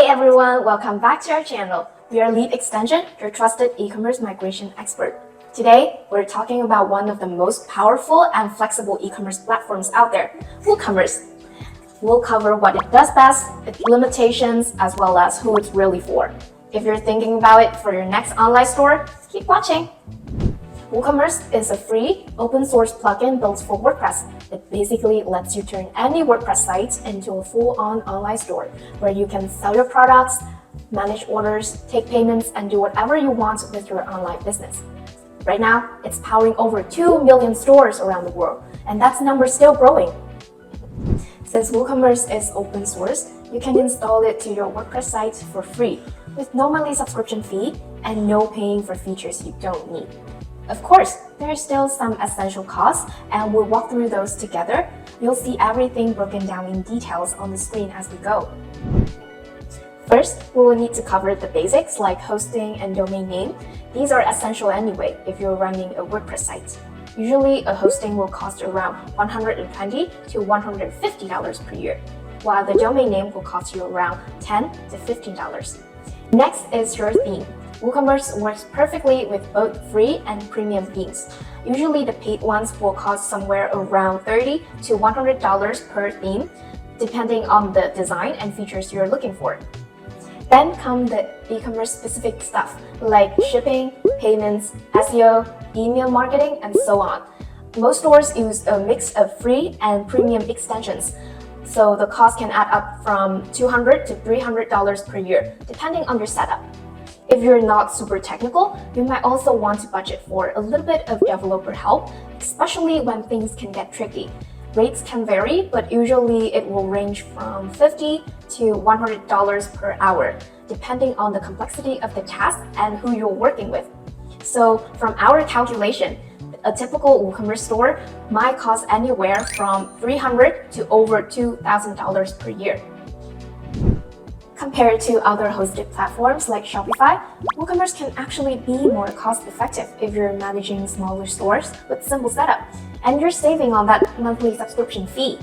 everyone, welcome back to our channel. We are Lead Extension, your trusted e-commerce migration expert. Today, we're talking about one of the most powerful and flexible e-commerce platforms out there, WooCommerce. We'll cover what it does best, its limitations, as well as who it's really for. If you're thinking about it for your next online store, keep watching. WooCommerce is a free, open-source plugin built for WordPress. It basically lets you turn any WordPress site into a full-on online store where you can sell your products, manage orders, take payments, and do whatever you want with your online business. Right now, it's powering over 2 million stores around the world, and that number is still growing. Since WooCommerce is open source, you can install it to your WordPress site for free with no monthly subscription fee and no paying for features you don't need. Of course, there are still some essential costs, and we'll walk through those together. You'll see everything broken down in details on the screen as we go. First, we will need to cover the basics like hosting and domain name. These are essential anyway if you're running a WordPress site. Usually, a hosting will cost around $120 to $150 per year, while the domain name will cost you around $10 to $15. Next is your theme. WooCommerce works perfectly with both free and premium themes. Usually the paid ones will cost somewhere around $30 to $100 per theme, depending on the design and features you're looking for. Then come the e-commerce specific stuff like shipping, payments, SEO, email marketing, and so on. Most stores use a mix of free and premium extensions, so the cost can add up from $200 to $300 per year, depending on your setup. If you're not super technical, you might also want to budget for a little bit of developer help, especially when things can get tricky. Rates can vary, but usually it will range from $50 to $100 per hour, depending on the complexity of the task and who you're working with. So from our calculation, a typical WooCommerce store might cost anywhere from $300 to over $2,000 per year. Compared to other hosted platforms like Shopify, WooCommerce can actually be more cost-effective if you're managing smaller stores with simple setup, and you're saving on that monthly subscription fee.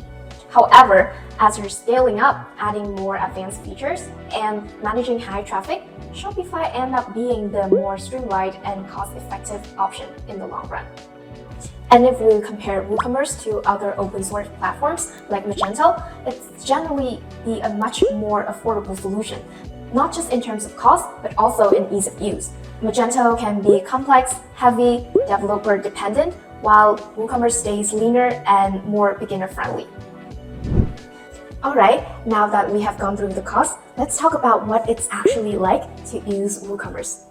However, as you're scaling up, adding more advanced features, and managing high traffic, Shopify ends up being the more streamlined and cost-effective option in the long run. And if we compare WooCommerce to other open-source platforms like Magento, it's generally a much more affordable solution, not just in terms of cost, but also in ease of use. Magento can be complex, heavy, developer-dependent, while WooCommerce stays leaner and more beginner-friendly. Alright, now that we have gone through the cost, let's talk about what it's actually like to use WooCommerce.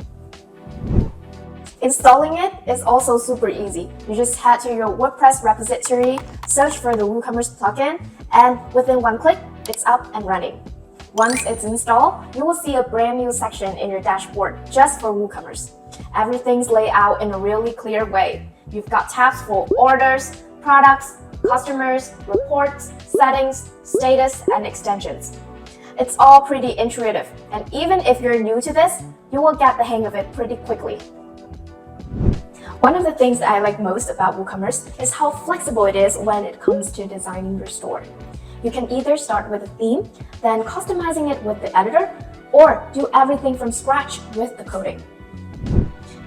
Installing it is also super easy. You just head to your WordPress repository, search for the WooCommerce plugin, and within one click, it's up and running. Once it's installed, you will see a brand new section in your dashboard just for WooCommerce. Everything's laid out in a really clear way. You've got tabs for orders, products, customers, reports, settings, status, and extensions. It's all pretty intuitive, and even if you're new to this, you will get the hang of it pretty quickly. One of the things that I like most about WooCommerce is how flexible it is when it comes to designing your store. You can either start with a theme, then customizing it with the editor, or do everything from scratch with the coding.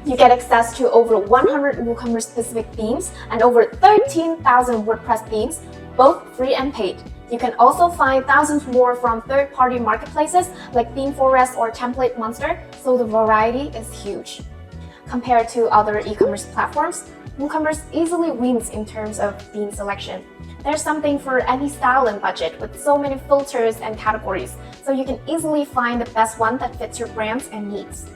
You get access to over 100 WooCommerce specific themes and over 13,000 WordPress themes, both free and paid. You can also find thousands more from third-party marketplaces like ThemeForest or Template Monster, so the variety is huge. Compared to other e-commerce platforms, WooCommerce easily wins in terms of theme selection. There's something for any style and budget with so many filters and categories, so you can easily find the best one that fits your brands and needs.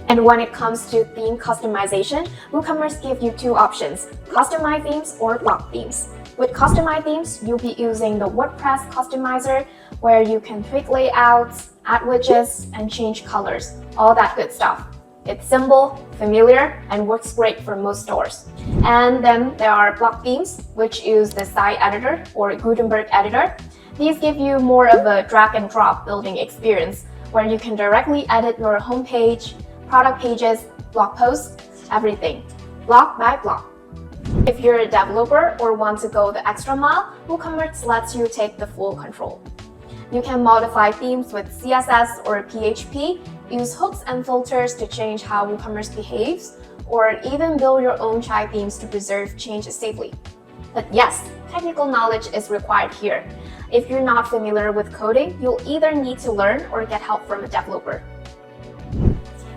And when it comes to theme customization, WooCommerce gives you two options, customized themes or block themes. With customized themes, you'll be using the WordPress customizer where you can tweak layouts, add widgets, and change colors, all that good stuff. It's simple, familiar, and works great for most stores. And then there are block themes, which use the site editor or Gutenberg editor. These give you more of a drag and drop building experience where you can directly edit your homepage, product pages, blog posts, everything, block by block. If you're a developer or want to go the extra mile, WooCommerce lets you take the full control. You can modify themes with CSS or PHP, use hooks and filters to change how WooCommerce behaves, or even build your own child themes to preserve changes safely. But yes, technical knowledge is required here. If you're not familiar with coding, you'll either need to learn or get help from a developer.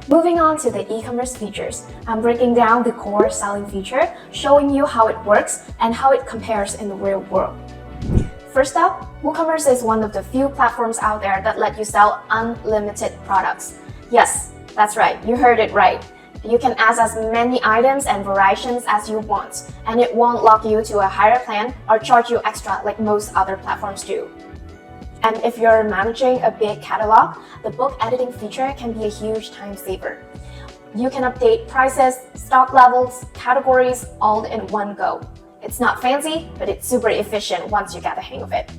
Moving on to the e-commerce features, I'm breaking down the core selling feature, showing you how it works and how it compares in the real world. First up, WooCommerce is one of the few platforms out there that let you sell unlimited products. Yes, that's right, you heard it right. You can add as many items and variations as you want, and it won't lock you to a higher plan or charge you extra like most other platforms do. And if you're managing a big catalog, the book editing feature can be a huge time saver. You can update prices, stock levels, categories all in one go. It's not fancy, but it's super efficient once you get the hang of it.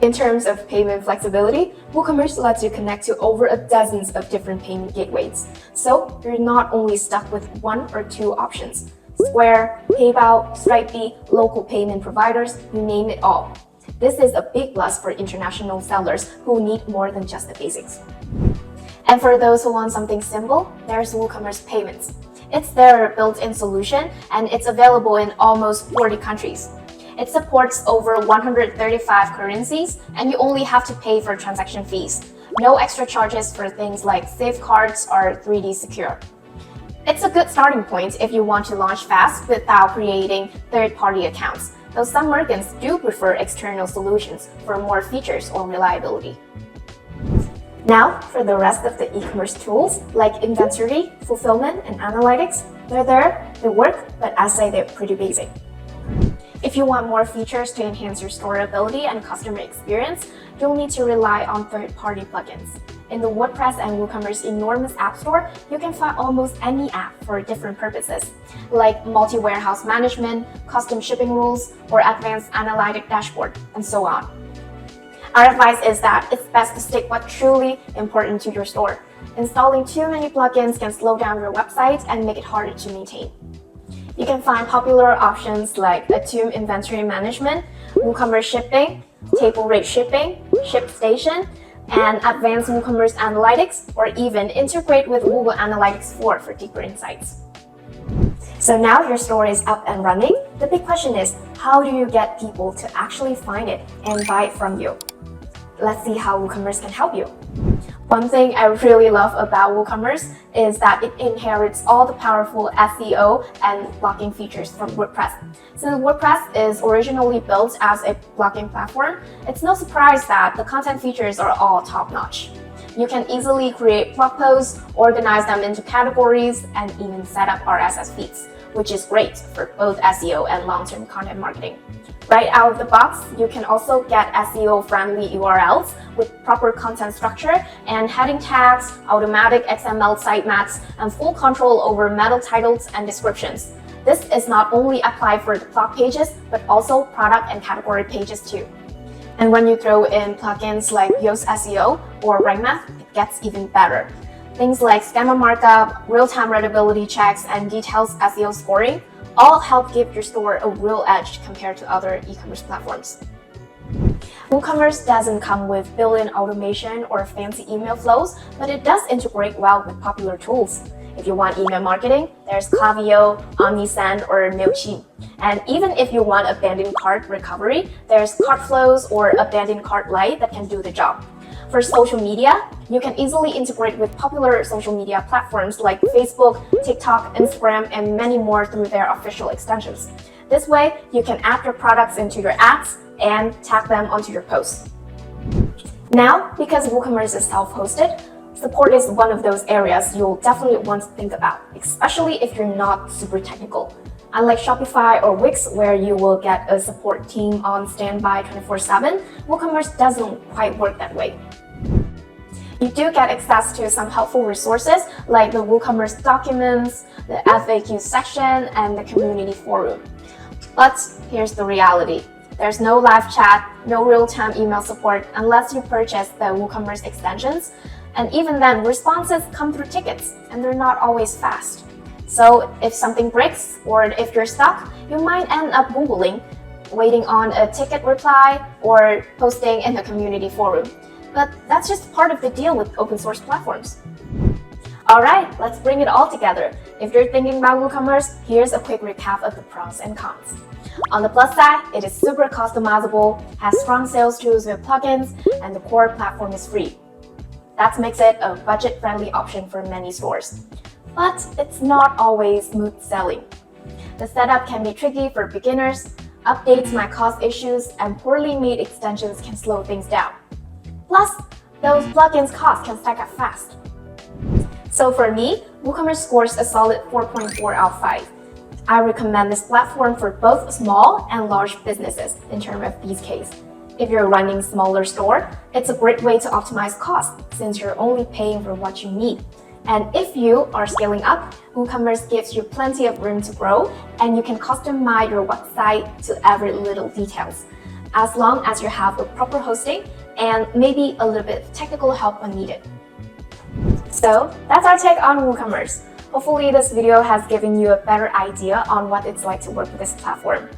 In terms of payment flexibility, WooCommerce lets you connect to over dozens of different payment gateways. So you're not only stuck with one or two options. Square, PayPal, Stripe, local payment providers, you name it all. This is a big plus for international sellers who need more than just the basics. And for those who want something simple, there's WooCommerce Payments. It's their built-in solution, and it's available in almost 40 countries. It supports over 135 currencies, and you only have to pay for transaction fees. No extra charges for things like safeguards or 3D Secure. It's a good starting point if you want to launch fast without creating third-party accounts, though some merchants do prefer external solutions for more features or reliability. Now, for the rest of the e-commerce tools like inventory, fulfillment, and analytics, they're there, they work, but I say they're pretty basic. If you want more features to enhance your storability and customer experience, you'll need to rely on third-party plugins. In the WordPress and WooCommerce enormous app store, you can find almost any app for different purposes, like multi-warehouse management, custom shipping rules, or advanced analytic dashboard, and so on. Our advice is that it's best to stick what's truly important to your store. Installing too many plugins can slow down your website and make it harder to maintain. You can find popular options like Attune Inventory Management, WooCommerce Shipping, Table Rate Shipping, ShipStation, and Advanced WooCommerce Analytics, or even integrate with Google Analytics 4 for deeper insights. So now your store is up and running. The big question is, how do you get people to actually find it and buy it from you? Let's see how WooCommerce can help you. One thing I really love about WooCommerce is that it inherits all the powerful SEO and blogging features from WordPress. Since WordPress is originally built as a blogging platform, it's no surprise that the content features are all top-notch. You can easily create blog posts, organize them into categories, and even set up RSS feeds, which is great for both SEO and long-term content marketing. Right out of the box, you can also get SEO-friendly URLs with proper content structure and heading tags, automatic XML sitemaps, and full control over meta titles and descriptions. This is not only applied for the blog pages, but also product and category pages too. And when you throw in plugins like Yoast SEO or Rank Math, it gets even better. Things like schema markup, real-time readability checks, and detailed SEO scoring all help give your store a real edge compared to other e-commerce platforms. WooCommerce doesn't come with built-in automation or fancy email flows, but it does integrate well with popular tools. If you want email marketing, there's Klaviyo, OmniSend, or MailChimp. And even if you want abandoned cart recovery, there's Cartflows or Abandoned Cart Lite that can do the job. For social media, you can easily integrate with popular social media platforms like Facebook, TikTok, Instagram, and many more through their official extensions. This way, you can add your products into your ads and tag them onto your posts. Now, because WooCommerce is self-hosted, support is one of those areas you'll definitely want to think about, especially if you're not super technical. Unlike Shopify or Wix, where you will get a support team on standby 24/7, WooCommerce doesn't quite work that way. You do get access to some helpful resources like the WooCommerce documents, the FAQ section, and the community forum. But here's the reality. There's no live chat, no real-time email support unless you purchase the WooCommerce extensions. And even then, responses come through tickets, and they're not always fast. So if something breaks or if you're stuck, you might end up Googling, waiting on a ticket reply, or posting in the community forum. But that's just part of the deal with open source platforms. Alright, let's bring it all together. If you're thinking about WooCommerce, here's a quick recap of the pros and cons. On the plus side, it is super customizable, has strong sales tools with plugins, and the core platform is free. That makes it a budget-friendly option for many stores. But it's not always smooth sailing. The setup can be tricky for beginners, updates might cause issues, and poorly made extensions can slow things down. Plus, those plugins cost can stack up fast. So for me, WooCommerce scores a solid 4.4 out of 5. I recommend this platform for both small and large businesses in terms of use case. If you're running a smaller store, it's a great way to optimize costs since you're only paying for what you need. And if you are scaling up, WooCommerce gives you plenty of room to grow, and you can customize your website to every little details, as long as you have a proper hosting and maybe a little bit of technical help when needed. So that's our take on WooCommerce. Hopefully this video has given you a better idea on what it's like to work with this platform.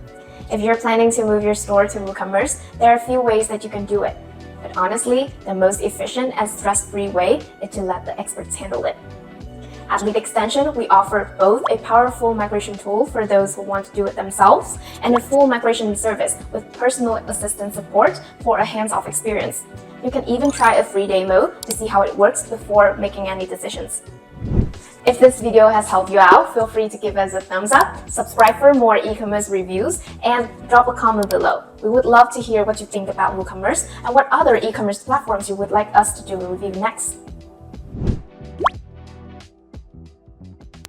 If you're planning to move your store to WooCommerce, there are a few ways that you can do it. But honestly, the most efficient and stress-free way is to let the experts handle it. At Lead Extension, we offer both a powerful migration tool for those who want to do it themselves and a full migration service with personal assistant support for a hands-off experience. You can even try a free demo to see how it works before making any decisions. If this video has helped you out, feel free to give us a thumbs up, subscribe for more e-commerce reviews, and drop a comment below. We would love to hear what you think about WooCommerce and what other e-commerce platforms you would like us to do a review next.